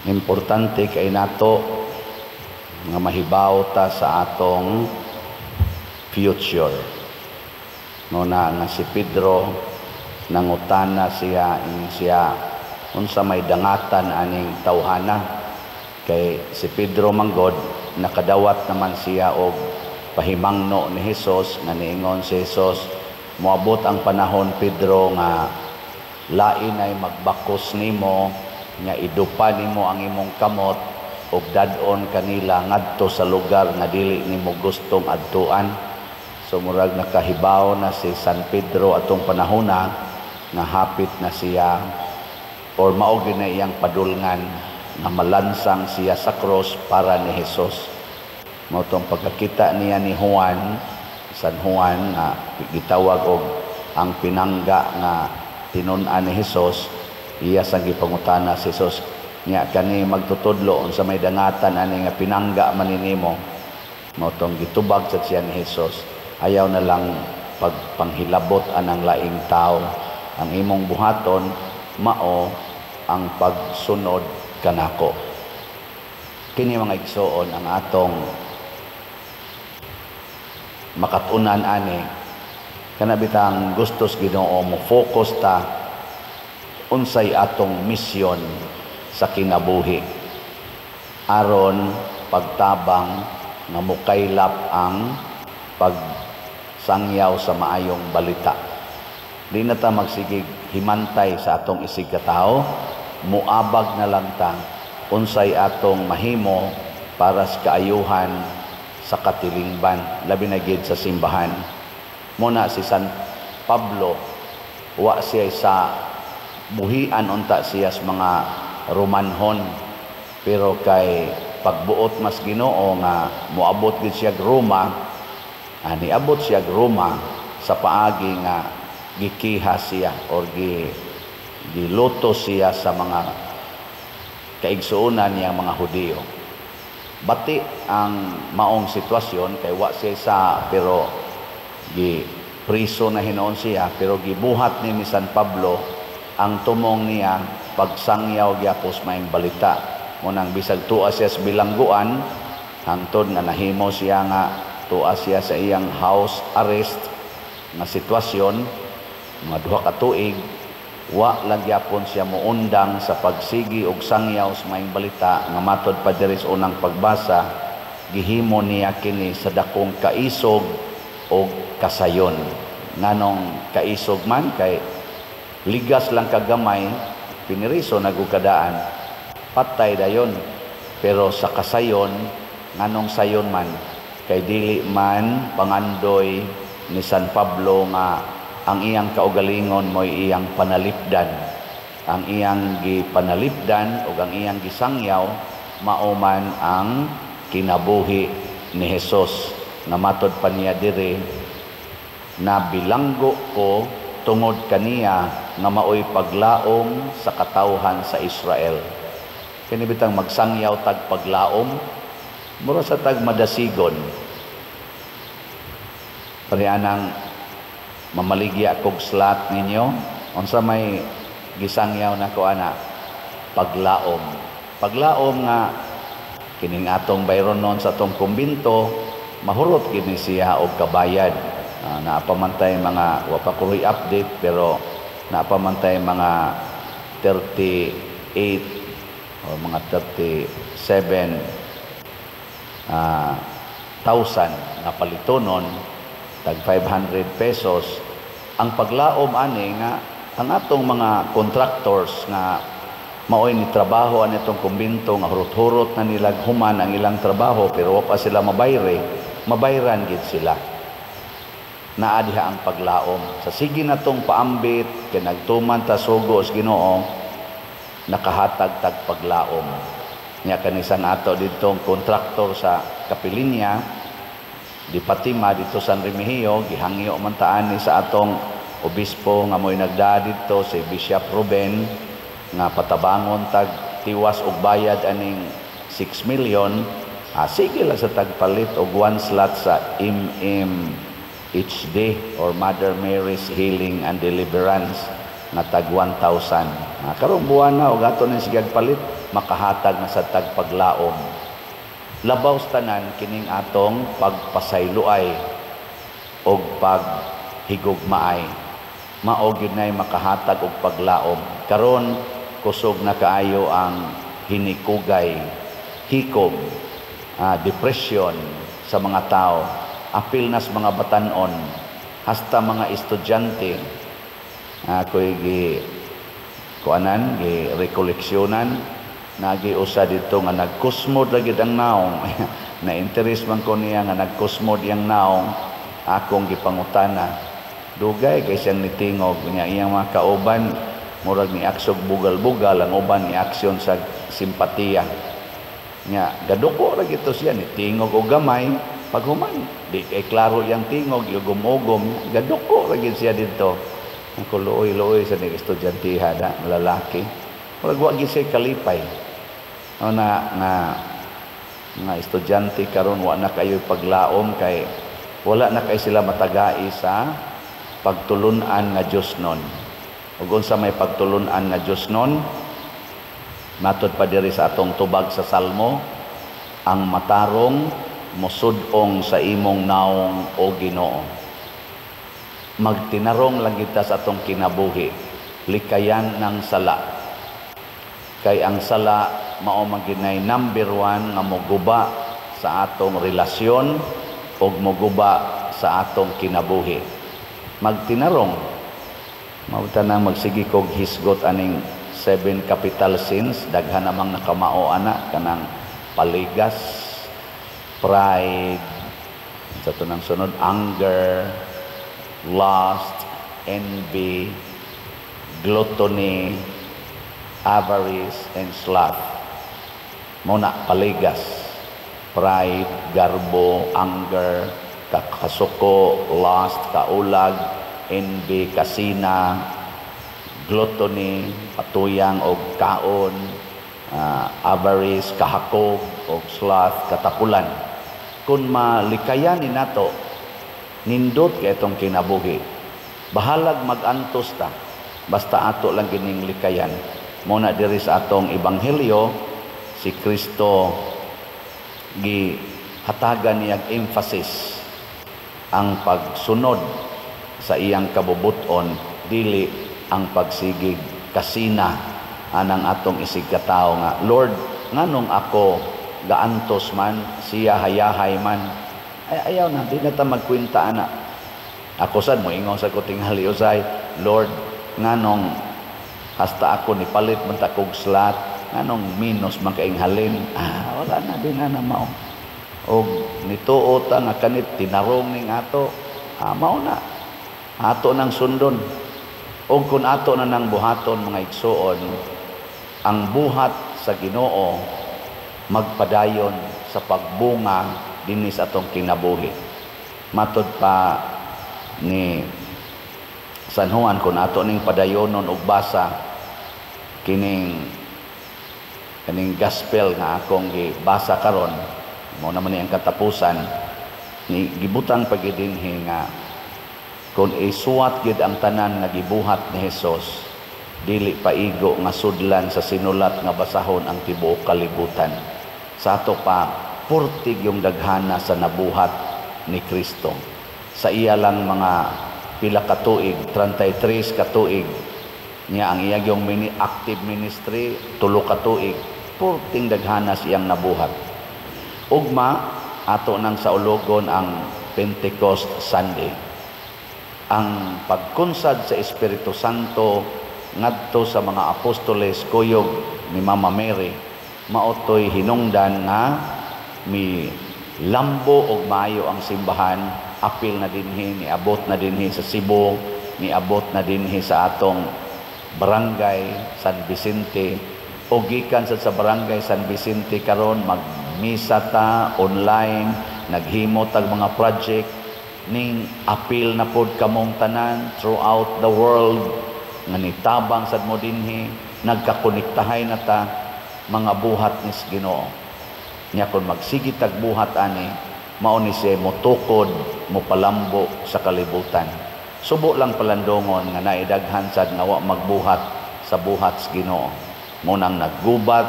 Importante kay nato nga mahibaw ta sa atong future. No na nga si Pedro nangutana siya unsa may dangatan aning tawhana, kay si Pedro manggod nakadawat naman siya og pahimangno ni Hesus nga niingon si Hesus, moabot ang panahon Pedro nga lain ay magbakos nimo nga idupa nimo ang imong kamot ug dadon kanila ngadto sa lugar nga dili nimo gustong adtuan. So murag nakahibaw na si San Pedro atong panahona nga hapit na siya or mao gyud na iyang padulngan nga malansang siya sa cross para ni Hesus. Mao tong pagkakita niya ni Juan, San Juan na gitawag og ang pinangga nga tinun-an ni Hesus. Iya sa gipangutana si Hesus nya kani magtutudlo unsa may dangatan ani nga pinangga maninimo. Mao tong gitubag sa siya ni Hesus, ayaw na lang pagpanghilabot anang laing tao, ang imong buhaton mao ang pagsunod kanako. Kini mga igsoon ang atong makatunan ani kana bitang gustos Ginoo mo focus ta unsay atong misyon sa kinabuhi aron pagtabang nga mukaylap ang pagsangyaw sa maayong balita. Di na ta magsigig himantay sa atong isig katao, muabag na lang ta unsay atong mahimo para sa kaayuhan sa katilingban, labi na gid sa simbahan. Muna si San Pablo, wa siya sa buhian unta siya sa mga Romanhon, pero kay pagbuot mas Ginoo nga moabot gid siya Roma, niabot siya Roma sa paagi nga gikiha siya or giluto siya sa mga kaigsuonan niyang mga Hudiyo. Bati ang maong sitwasyon kay wa siya sa pero priso na hinoon siya, pero gibuhat ni San Pablo ang tumong niya pagsangyaw gyapos maayong balita. Munang bisag tuwa siya sa bilangguan hangtod na nahimo siya nga tuwa siya sa iyang house arrest na sitwasyon mga 2 ka tuig, wa lang gyapon siya muundang sa pagsigi og sangyaw sa maayong balita nga matod pa diri sa unang pagbasa, gihimo niya kini sa dakong kaisog o kasayon. Nganong kaisog man kay ligas lang kagamay, piniriso nagukadaan, patay dayon. Pero sa kasayon, nganong sayon man, kay dili man pangandoy ni San Pablo nga ang iyang kaugalingon mo'y iyang panalipdan. Ang iyang gipanalipdan o ang iyang gisangyaw, mauman ang kinabuhi ni Hesus. Nga matod pa niya diri, na bilanggo ko tungod kaniya nga maoy paglaom sa katawhan sa Israel. Kini bitang magsangyaw tag paglaom, mura sa tag madasigon. Parianang mamaligya kog slat ninyo, unsa may gisangyaw na ko ana, paglaom. Paglaom nga kining atong bayron non sa atong kumbinto, mahurot gini siya og kabayad. Naapamantay mga wapakuloy update, pero naapamantay mga 38 o mga 37,000 na palitonon, tag 500 pesos. Ang paglaom ani nga ang atong mga contractors nga maoy ni trabaho ani itong kumbinto nga hurot-hurot na nilag human ang ilang trabaho pero wa pa sila mabayran gid sila. Naa diha ang paglaom. Sa sige natong paambit kay nagtuman ta sugo sa Ginoo, nakahatag tag paglaom. Nya kanisan ato ditong kontraktor sa Kapilinya di Fatima dito sa San Remigio, gihangyo man taan ni sa atong obispo nga mo'y nagdaa dito si Bishop Ruben nga patabangon tag tiwas og bayad aning 6 million. Sige lang sa tagpalit og 1 slot sa HD or Mother Mary's Healing and Deliverance nga tag 1,000. Karong buwan na og ato ni sigag palit makahatag na sa tagpaglaom. Labaw sa tanan kining atong pagpasayloay o paghigugmaay. Mao gyud nay makahatag og paglaom. Karon kusog na kaayo ang hinikugay, hikom, depression sa mga tao. Apil nas mga batanon, hasta mga estudyante, ako'y rekoleksyonan, nagiusa dito nga nagkusmod lagi ang naong. Na-interest man ko niya nga nagkusmod yang naong, akong gipangutana. Dugay kay siyang nitingog niya iyang mga kauban, murag ni aksog bugal-bugal, ang uban ni aksyon sa simpatiya. Nya gaduko ra gito siya nitingog og gamay, paghuman di kay klaro yang tingog ugom-ugom, gaduko ra gid siya dito. Ang kuloy-loy sa ni estudyante da lalaki. Murag wa gid siya kalipay. Nga estudyante karon wa na kayo paglaom kay wala na kay sila matagai sa pagtulunan nga Dios nun. Ug unsa may pagtulunan nga Dios nun, matod pa diri sa atong tubag sa Salmo, ang matarong mosud-ong sa imong naong o Ginoo. Magtinarong lang kita sa atong kinabuhi, likayan ng sala. Kay ang sala mao maginay number 1 nga moguba sa atong relasyon o moguba sa atong kinabuhi. Magtinarong, mauta na magsigi kog hisgot aning 7 capital sins, daghan namang nakamao ana, kanang paligas, pride, sa tunang sunod, anger, lust, envy, gluttony, avarice, and sloth. Muna, paligas, pride, garbo, anger, kasuko, lust, kaulag, envy, kasina, gluttony, patuyang o kaon, avarice, kahakog o sloth, katakulan. Kung malikayan ni nato, nindot kay itong kinabuhi, bahalag magantos ta, basta ato lang gining likayan. Muna diri sa atong ebanghelyo, si Kristo gihatagan niyang emphasis ang pagsunod sa iyang kabubuton, dili ang pagsigig kasina anang atong isig katao nga, Lord, nganong ako gaantos man, siya hayahay man. Ay, ayaw na, di na ta magkwinta ana. Ako sad mo ingon sa kuting haliusay, Lord, nganong hasta ako nipalit man ta kog slot, nganong minus man kaing halin. Wala na din na mao. Og nituo ta nga kanit tinarong ning ato, mao na ato nang sundon. Og kun ato na nang buhaton mga igsoon, ang buhat sa Ginoo magpadayon sa pagbunga dinhi sa atong kinabuhi. Matod pa ni San Juan, kun ato ning padayonon og basa kining gospel nga akong gibasa karon, mo naman ni ang katapusan ni gibutang pagidinhi nga kung isuwat gid ang tanan nga gibuhat ni Hesus, dili paigo nga sudlan sa sinulat nga basahon ang tibuok kalibutan. Sa ato pa purtig yung daghana sa nabuhat ni Kristo. Sa iya lang mga pila ka tuig, 33 ka tuig niya ang iya yung active ministry, 3 ka tuig, purting daghana siyang nabuhat. Ugma ato nang sa ulogon ang Pentecost Sunday, ang pagkunsad sa Espiritu Santo ngadto sa mga apostoles kuyog ni Mama Mary, maotoy hinungdan nga mi lambo og maayo ang simbahan. Apil na dinhi, niabot na dinhi sa Cebu, niabot na dinhi sa atong barangay San Vicente, o gikan sa barangay San Vicente karon magmisa ta online, naghimo tag mga project ning apil na pod kamong tanan throughout the world nga nitabang sad mo dinhi, nagkakonektahay na ta mga buhat ni Ginoo. Nya kon magsigi tag buhat ani, mao ni siya motukod, mopalambo sa kalibutan. Subo lang palandongon nga naidaghan sad nga wa magbuhat sa buhat sa Ginoo. Munang naggubat,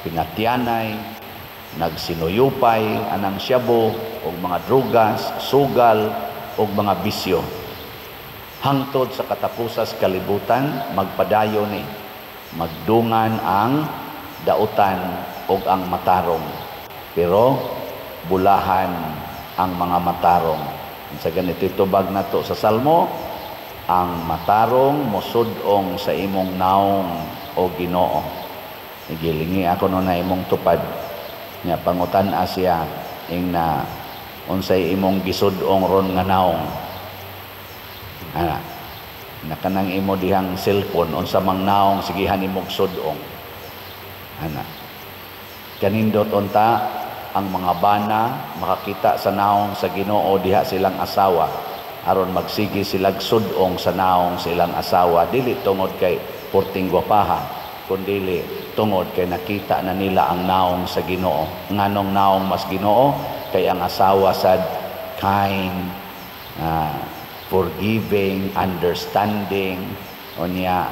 pinatyanay, nagsinuyupay, anang syabo, o mga drugas, sugal, o mga bisyo. Hangtod sa katapusas kalibutan, magpadayo ni, magdungan ang dautan o ang matarong. Pero bulahan ang mga matarong. Sa ganito tubag na to sa Salmo, ang matarong mosudong sa imong naong o Ginoo. Igilingi ako no na imong tupad. Nya pangutan-a siya ing na unsay imong gisudong ron nga naong. Nakanang imo dihang cellphone unsa mang naong sigihan imong sudong. Kanindot unta ang mga bana makakita sa naong sa Ginoo diha silang asawa aron magsigi silang sudong sa naong silang asawa, dili tungod kay porting gwapaha, kundi tungod kay nakita na nila ang naong sa Ginoo. Nganong naong mas Ginoo? Kay ang asawa sad kind, forgiving, understanding, o niya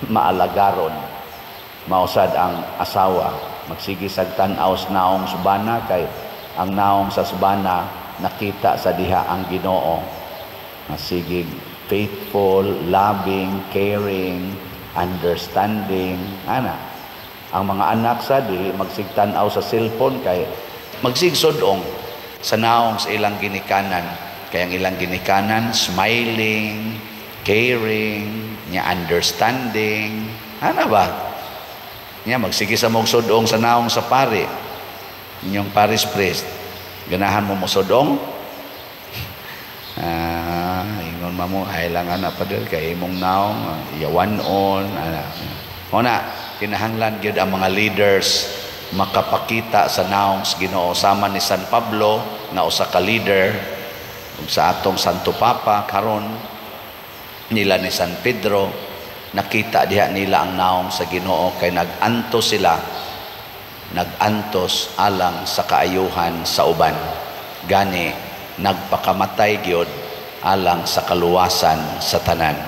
maalagaron. Mausad ang asawa magsigi sag tan-aw sa naong subana, kay ang naong sa subana nakita sa diha ang Ginoo. Masigig faithful, loving, caring, understanding. Ang mga anak sa dili magsigtan-aw sa cellphone, kay magsigsudong sa naong sa ilang ginikanan. Kaya ang ilang ginikanan, smiling, caring, nya understanding. Ba? Nya magsige sa mong sudong sa naong sa pari. Inyong paris priest. Ganahan mo sudong? Ingon mo, hailangan na pa dil kay imong naong, yawanon. Una, kinahanglan gyud ang mga leaders makapakita sa naong sa Ginoo. Sama ni San Pablo na usa ka leader, ug sa atong Santo Papa karon nila ni San Pedro, nakita diha nila ang naong sa Ginoo, kay nagantos sila, nagantos alang sa kaayuhan sa uban. Gani nagpakamatay gyud alang sa kaluwasan sa tanan.